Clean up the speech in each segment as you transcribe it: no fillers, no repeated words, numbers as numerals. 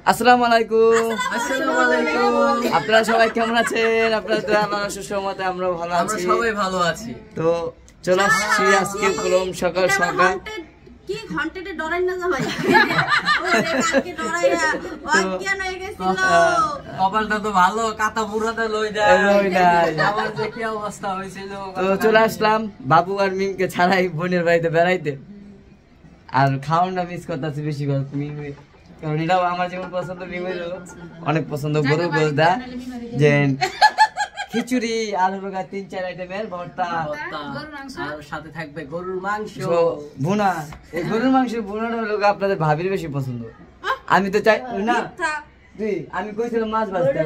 আসসালামু আলাইকুম। আসসালামু আলাইকুম। আপনারা সবাই কেমন আছেন? আপনারা তো আমার সুসংবাদে আমরা ভালো আছি। আমরা সবাই ভালো আছি। তো চলে আসছি আজকে কলম সকাল সকাল কি ঘন্টাতে ডরাই না ভাই ওরে কালকে ডরাইয়া অজ্ঞান হয়ে গেছিল। কপালটা তো ভালো, কাটা পুরাটা লই যায়। আমার যে কি অবস্থা হয়েছিল। তো চলে আসলাম বাবু আর মিমকে ছাড়াই বোনের বাড়িতে বেড়াইতে। আর খাওয়াটা মিস করতেছি বেশি করে মিমি, কারণ এটাও আমার যেমন পছন্দ মিমেরও অনেক পছন্দ। গরু গোশদা যে খিচুড়ি আর হলো 3-4 আইটেমের ভর্তা আর সাথে থাকবে গরুর মাংস ভুনা। এই গরুর মাংসের ভুনাটা হলো আপনাদের ভাবির বেশি পছন্দ। আমি তো চাই না, আমি কইছিলাম মাছ ভাজতে।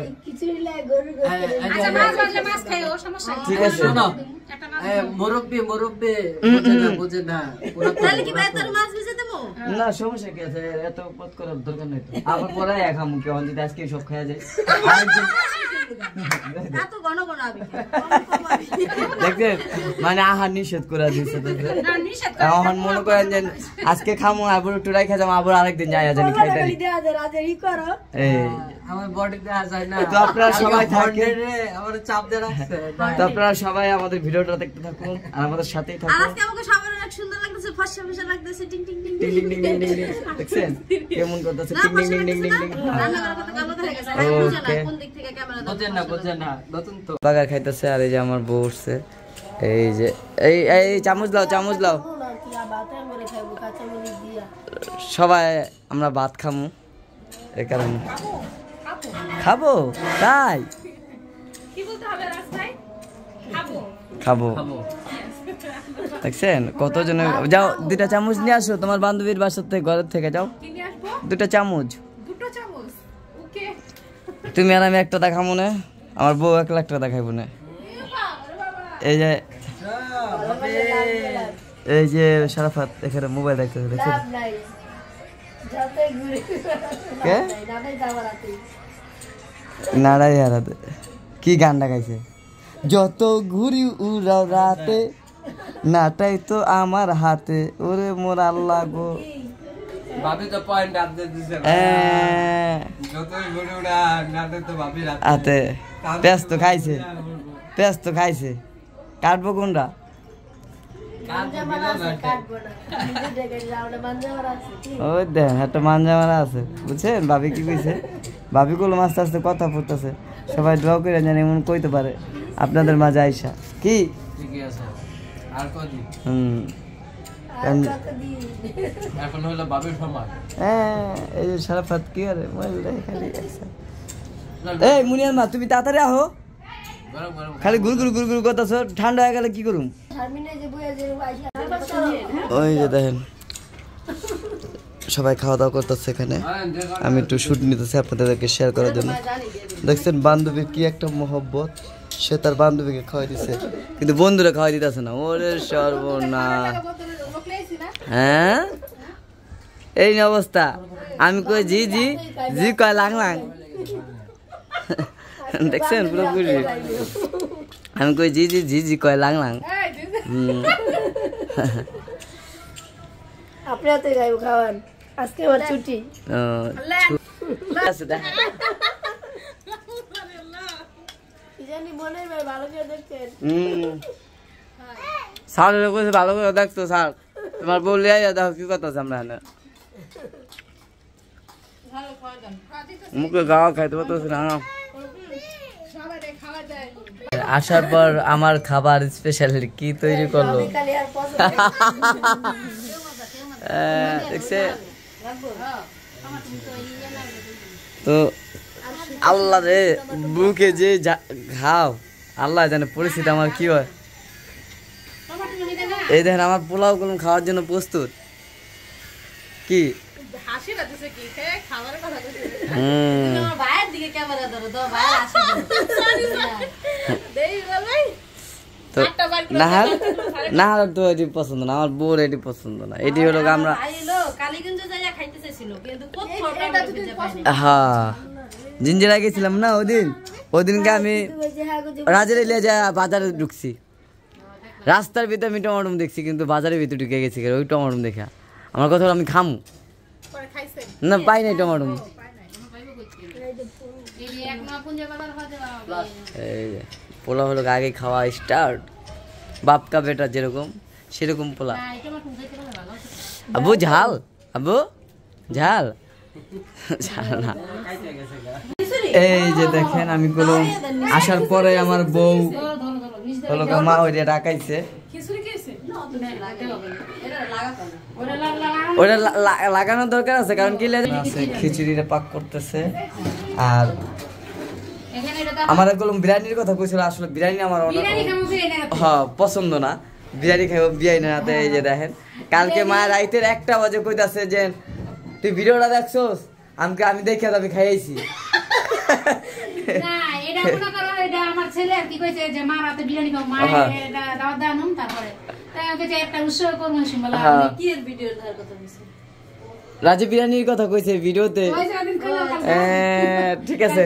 ঠিক আছে শোনো, মুরব্বি বুঝে না তাহলে কি ভাই তোর মাছ ভেজে দেবো? না সমস্যা কি আছে, এত পথ করার দরকার নেই তো। আবার পরে খামু কেমন যদি আজকে সব খাওয়া যায়। এত ঘন ঘন আবি দেখছেন মানে আহার নিষেধ করে দিচ্ছে। এখন মনে করেন যে আজকে খামু আবার একটু রাখা যাবো, আবার আরেকদিন যাই জানি খাইতে। আমার বডি দেখা যায় না। তো আপনারা সবাই থাকেন, আমার চাপ দিয়ে রাখছে। তো আপনারা সবাই আমাদের ভিডিওটা দেখতে থাকুন আর আমাদের সাথেই আর থাকুন। আজকে আমাকে সবার অনেক সুন্দর লাগতেছে, ফর্সা ফর্সা লাগতেছে। টিং টিং টিং টিং টিং টিং টিং টিং টিং। দেখছেন কেমন করতেছে, টিং টিং টিং টিং টিং টিং। রান্না করার কথা কালো দেখা গেছে। আমি বুঝা না কোন দিক থেকে ক্যামেরা বুঝে না নতুন তো। বাগার খাইতেছে আর এই যে আমার বউ উঠছে। এই যে এই এই চামচ লাও, চামচ লাও। সবাই আমরা ভাত খামু, এই কারণে খাবো তাই খাবো। দেখছেন কতজন। যাও 2টা চামচ নিয়ে আসো তোমার বান্ধবীর বাসার থেকে, ঘরের থেকে যাও 2টা চামচ। তুমি আর আমি একটা দেখাবো না, আমার বউ 1 লাখ টাকা দেখাইবো না। এই যে এই যে শারাফাত এখানে মোবাইল দেখতেছে, দেখছেন কে নাড়াই হারাতে কি গানটা গাইছে, যত ঘুরি উড়াও রাতে নাটাই তো আমার হাতে, ওরে মোর আল্লাহ গো। ভাবি তো পয়েন্ট আপডেট দিছে। যতই ঘুরে উড়া নাতে তো ভাবি রাতে হাতে পেঁয়াজ তো খাইছে, পেঁয়াজ তো খাইছে। কাটবো কোনটা? ওই দেখ একটা মাঞ্জা মারা আছে, বুঝছেন ভাবি কি কইছে? ভাবি গুলো আস্তে আস্তে কথা পড়তেছে। সবাই ড্র করে জানি এমন কইতে পারে আপনাদের মাঝে আইসা কি। ঠিকই আছে। আর কদিন এখন হলো বাবির সময়। হ্যাঁ এই যে শারাফাত কি আরে মোবাইল খালি আছে। এই মুনিয়ার মা তুমি তাড়াতাড়ি আহো, গরম গরম খালি গুড় গুড় গুড় গুড় করতেছ। ঠান্ডা হয়ে গেলে কি করুম? ওই যে দেখেন সবাই খাওয়া দাওয়া করতেছে এখানে, আমি একটু শুট নিতেছি আপনাদেরকে শেয়ার করার জন্য। দেখছেন বান্ধবীর কি একটা মহব্বত, সে তার বান্ধবীকে খাওয়াই দিচ্ছে কিন্তু বন্ধুরা খাওয়াই দিতেছে না। ওরে সর্বনাশ। হ্যাঁ এই অবস্থা। আমি কই জি জি জি কয় লাং লাং। দেখছেন পুরোপুরি আমি কই জি জি জি জি কয় লাং লাং। আপনি হাতে গাইব খাওয়ান, আজকে আমার ছুটি। স্যার কইছে ভালো করে দেখতো স্যার, তোমার বললে দেখো কি কথা আমরা মুখে গাওয়া খাইতে পারতেছি না। আসার পর আমার খাবার স্পেশাল কি তৈরি করলো দেখছে তো। আল্লাহ রে বুকে যে ঘাও, আল্লাহ জানে পরিস্থিতি আমার কি হয়। এই দেখেন আমার পোলাও গুলো খাওয়ার জন্য প্রস্তুত। কি না তো এটি পছন্দ না, আমার বউর এটি পছন্দ না। এটি হলো আমরা হ্যাঁ জিঞ্জিরা গেছিলাম না ওদিন, ওদিনকে আমি রাজের এলিয়া যা বাজারে ঢুকছি, রাস্তার ভিতরে আমি টমাটম দেখছি কিন্তু বাজারের ভিতরে ঢুকে গেছি ওই টমাটম দেখা। আমার কথা আমি খামু না, পাই নাই টমাটম। এই যে পোলা হলো আগে খাওয়া স্টার্ট, বাপ কা বেটা যেরকম সেরকম পোলা। আবু ঝাল, আবু ঝাল, ঝাল না। এই যে দেখেন আমি বললাম আসার পরে আমার বউ হলো মা ওই ডাকাইছে, ওটা লাগানোর দরকার আছে কারণ কি আছে, খিচুড়িটা পাক করতেছে। আর আমার একদম বিরিয়ানির কথা কইছিল, আসলে বিরিয়ানি আমার অনেক পছন্দ না, বিরিয়ানি খাইব বিরিয়ানি রাতে। এই যে দেখেন কালকে মা রাইতের 1টা বাজে কইতাছে যে তুই ভিডিওটা দেখছস, আমি দেখে আমি খাইছি। না এটা মনে করো এটা আমার ছেলে কি কইছে যে মা রাতে বিরিয়ানি খাও, মা এটা দাওয়াত দানুম তারপরে তাই কইছে একটা উৎসব করব শুনলা। আমি কি এর ভিডিও দেখার কথা কইছি, রাজু বিরিয়ানির কথা কইছে ভিডিওতে। ঠিক আছে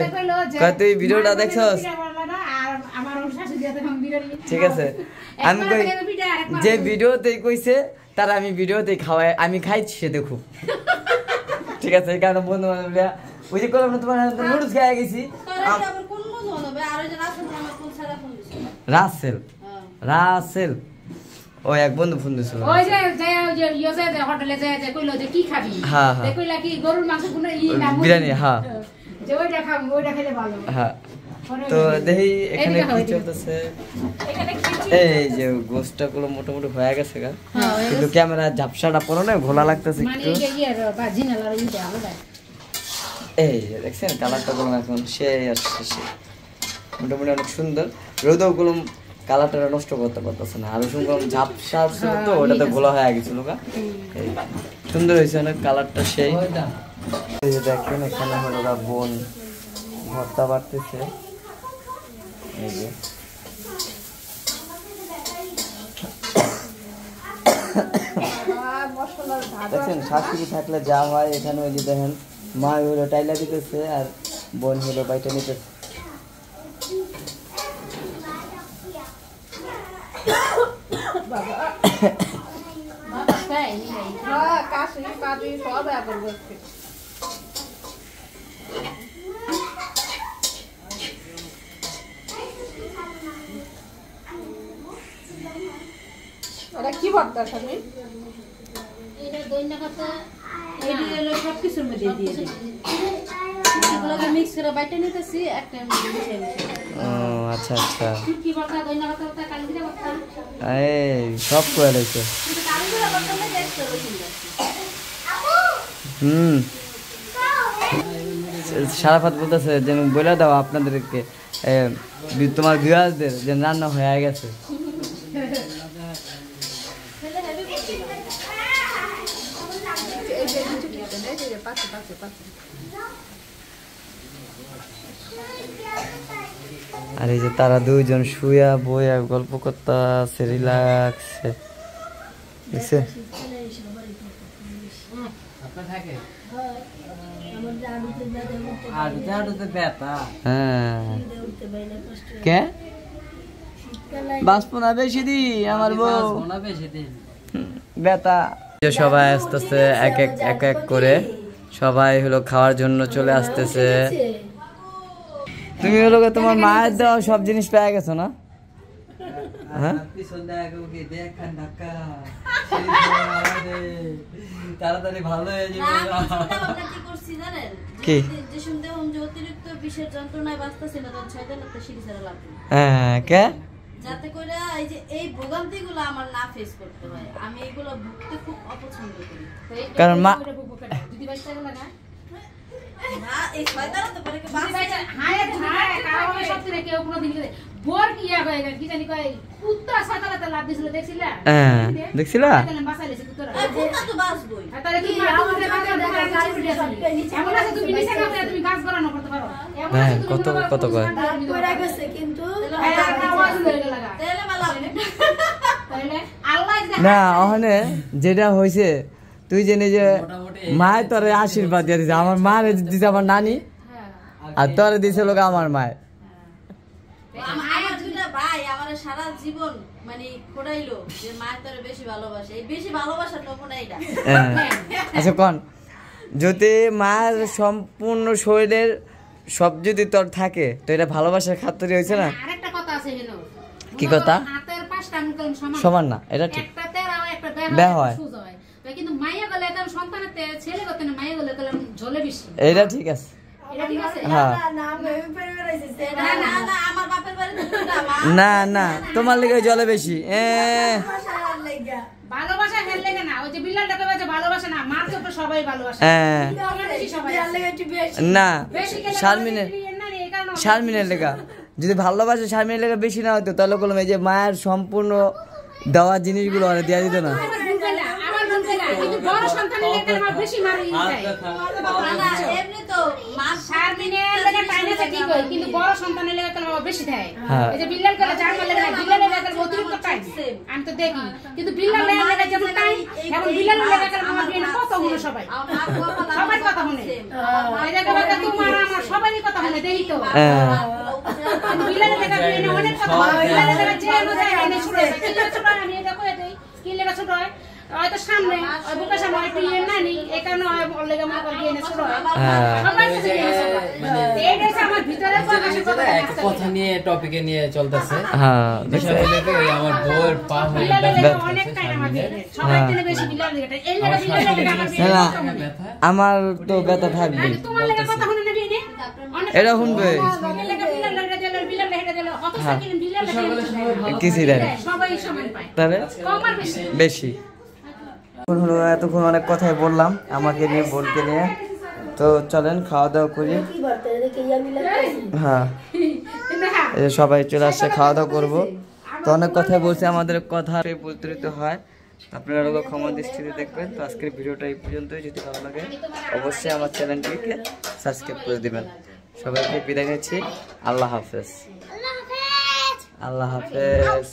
তুই ভিডিওটা দেখছস, ঠিক আছে আমি কই যে ভিডিওতে কইছে তার আমি ভিডিওতে খাওয়াই, আমি খাইছি সে দেখো। ঠিক আছে এই কারণে বন্ধু বান্ধবরা ওই যে করলাম না তোমার নুডলস খেয়ে গেছি। রাসেল, রাসেল ওই এক বন্ধু ফোন দিছিল, ওই যে ইয়োসে যে হোটেলে যে কইলো যে কি খাবি, হ্যাঁ হ্যাঁ কইলা কি গরুর মাংস গুলো না বিরিয়ানি, হ্যাঁ যে ওইটা খাবো, ওইটা খেলে ভালো। হ্যাঁ তো দেখি এখানে কি চলতেছে। এই যে গোশটা গুলো মোটামুটি হয়ে গেছে গা, কিন্তু ক্যামেরা ঝাপসাটা পড়ো না, ঘোলা লাগতেছে একটু। এই যে দেখছেন কালারটা গুলো এখন সেই আসছে, মোটামুটি অনেক সুন্দর। রোদও গুলো কালারটা নষ্ট করতে পারতেছে না, আর রসুন গুলো ঝাপসা ছিল তো ওটাতে ঘোলা হয়ে গেছিল গা। এই সুন্দর হয়েছে অনেক কালারটা সেই। এই যে দেখেন এখানে হলো গা বোন ভর্তা বাড়তেছে। এই যে দেখছেন শাশুড়ি থাকলে যা হয়, এখানে ওই যে দেখেন মা হলো টাইলা দিতেছে আর বোন হলো বাইটা নিতেছে। কি ভর্তা খাবি? এটা দইনা কথা এডি হলো সব কিছুর মধ্যে দিয়ে দিই, এগুলোকে মিক্স করে বাইটা নিতেছি একটা মিশিয়ে মিশিয়ে। ও আচ্ছা আচ্ছা, কি ভর্তা দইনা কথা কালি দিলে ভর্তা এই সব করে লইছে। কিন্তু কালি দিলে ভর্তা না দেখতে রইছে। সারাফাত বলতেছে যে বলে দাও আপনাদেরকে তোমার ভিউয়ারদের যে রান্না হয়ে গেছে। আর এই যে তারা দুইজন শুয়া বইয়া গল্প করতেছে, রিল্যাক্সে। দেখছে কে বাঁচবো না বেশি দিন, আমার বউ বেতা। সবাই আসতেছে এক এক এক এক করে, সবাই হলো খাওয়ার জন্য চলে আসতেছে। তুমি হলো তোমার মায়ের দেওয়া সব জিনিস পেয়ে গেছো না? হ্যাঁ তাড়াতাড়ি ভালো হয়ে যাবে। কি অতিরিক্ত বিষের যন্ত্রণায় বাঁচতেছিল কে যাতে করে এই যে এই ভোগান্তিগুলো আমার না ফেস করতে হয়, আমি এগুলো ভুগতে খুব অপছন্দ করি। কারণ মা যদি বাচ্চা লাগা না এই শয়তানা তো করে বাঁচে হায় হায় কারণ সত্যি রে কেউ কোনোদিন বোর কি হয়ে গেল কি জানি কই কুত্তা সাতালাতে লাভ দিছিল দেখছিলা? হ্যাঁ দেখছিলা? তাহলে বাঁচাইলেছে কুত্তারা। কুত্তা তো বাঁচবই। তাহলে কি আমাদের বাঁচা দেখা এমন আছে তুমি নিচে কামে তুমি গাছ গড়ানো করতে পারো, এমন আছে তুমি কত কত কয় কইরা গেছে কিন্তু আওয়াজ হয়ে গেল লাগা তাহলে ভালো তাহলে আল্লাহ না। ওখানে যেটা হয়েছে তুই জেনে যে মায়ের তোরে আশীর্বাদ দিয়ে দিছে, আমার মা দিছে আমার নানি, আর তোরে দিছে লোক আমার মায়ের। আমার দুইটা ভাই আমার সারা জীবন মানে খোড়াইলো যে মা তোরে বেশি ভালোবাসে, এই বেশি ভালোবাসার নমুনা এটা। আচ্ছা কোন যদি মায়ের সম্পূর্ণ শরীরের সব যদি তোর থাকে তো এটা ভালোবাসার খাতিরে হয়েছে না? আরেকটা কথা আছে হেনো, কি কথা? হাতের পাঁচটা আঙ্গুল সমান না, এটা ঠিক। একটা তেরা হয়, একটা বেয়া বেয়া হয়। হয়, সোজা হয়। তো কিন্তু মাইয়া গলে কারণ সন্তানের ছেলে গতে না, মাইয়া গলে কারণ ঝোলে বেশি। এটা ঠিক আছে। এটা ঠিক আছে? হ্যাঁ না আমি পরিবার আইছি না না না আমার বাপের বাড়িতে দুটা মা না না তোমার লেগে জলে বেশি সারার লাগা ভালোবাসা হেল লেগে না, ওই যে বিল্লালটাকে বলে যে ভালোবাসা না, মার তো সবাই ভালোবাসে। আমার বেশি সবাই দেয়ার আছে। লাগা একটু বেশি না বেশি গেলে শারমিনের বলে না রে, এই কারণে শারমিনের লেগা যদি ভালোবাসে শারমিনের লেগা বেশি না হতো তাহলে বললাম এই যে মায়ের সম্পূর্ণ দেওয়া জিনিসগুলো আর দেওয়া দিত না। আমার ভুল পেলা, আমার ভুল পেলা। কিন্তু বড় সন্তানের লেগে আমার বেশি মার ই যায়। না না এমনি তো মা শারমিনের লেগে টাইনেছে ঠিক হয়, কিন্তু বড় সন্তানের লেগে কাল বাবা বেশি দেয়। হ্যাঁ। এই যে বিল্লাল কালে যার মালে না, বিল্লালের লেগে অতিরিক্ত টাইম আমি তো দেখি, কিন্তু বিল্লালের লেগে যেমন টাইম এখন বিল্লালের লেগে কাল আমার বিয়ে কত হলো সবাই, আমার বাবা সবাই কথা শুনে। এই জায়গা বাবা তোমার আমার সবারই কথা শুনে দেই তো। কিন্তু বিল্লালের লেগে বিয়ে না অনেক কথা বলে, বিল্লালের লেগে যে অনুযায়ী এনে ছোট হয়, কি লেগে ছোট হয় আমি এটা কই দেই, কি লেগে ছোট হয় হয়তো সামনে ওই বুকের সামনে একটু ইয়ে না নি, এই কারণে ওর লেগে মনে করি বিয়ে না ছোট হয়। সবাই তো বিয়ে না ছোট হয়। এইটা হচ্ছে আমার ভিতরের প্রকাশের কথা। একটা কথা নিয়ে টপিকে নিয়ে চলতেছে। হ্যাঁ বিষয় হলো কি, ওই আমার বউয়ের পা হয়ে বিল্লালের লেগে ব্যথা অনেক হচ্ছে, টাইম আমার শারমিনের। বিয়ে সবাই থেকে বেশি বিল্লালের লেগে এই লেগে বিল্লালের লেগে আমার বিয়ে না কত হবে। আমার তো ব্যথা থাকবে, আমি তোমার লেগে কথা শুনে না বিয়ে নে অনেক এটা শুনবে বিল্লালের লেগে বিল্লালের লেগে দিল অত সাকিন বিল্লালের লেগে কিছুই দেয় না। সবাই সমান পায়, তাহলে কম আর বেশি। বেশি। এখন হলো এতক্ষণ অনেক কথাই বললাম আমাকে নিয়ে বোনকে নিয়ে, তো চলেন খাওয়া দাওয়া করি। কি করতে দেখে ইয়া মিলা হ্যাঁ এই যে সবাই চলে আসছে, খাওয়া দাওয়া করবো। তো অনেক কথাই বলছি, আমাদের কথা প্রতিরিত হয়, আপনারা লোক ক্ষমা দৃষ্টিতে দেখবেন। তো আজকের ভিডিওটা এই পর্যন্তই, যদি ভালো লাগে অবশ্যই আমার চ্যানেলটিকে সাবস্ক্রাইব করে দিবেন। সবাইকে বিদায় নিচ্ছি, আল্লাহ হাফেজ। আল্লাহ হাফেজ।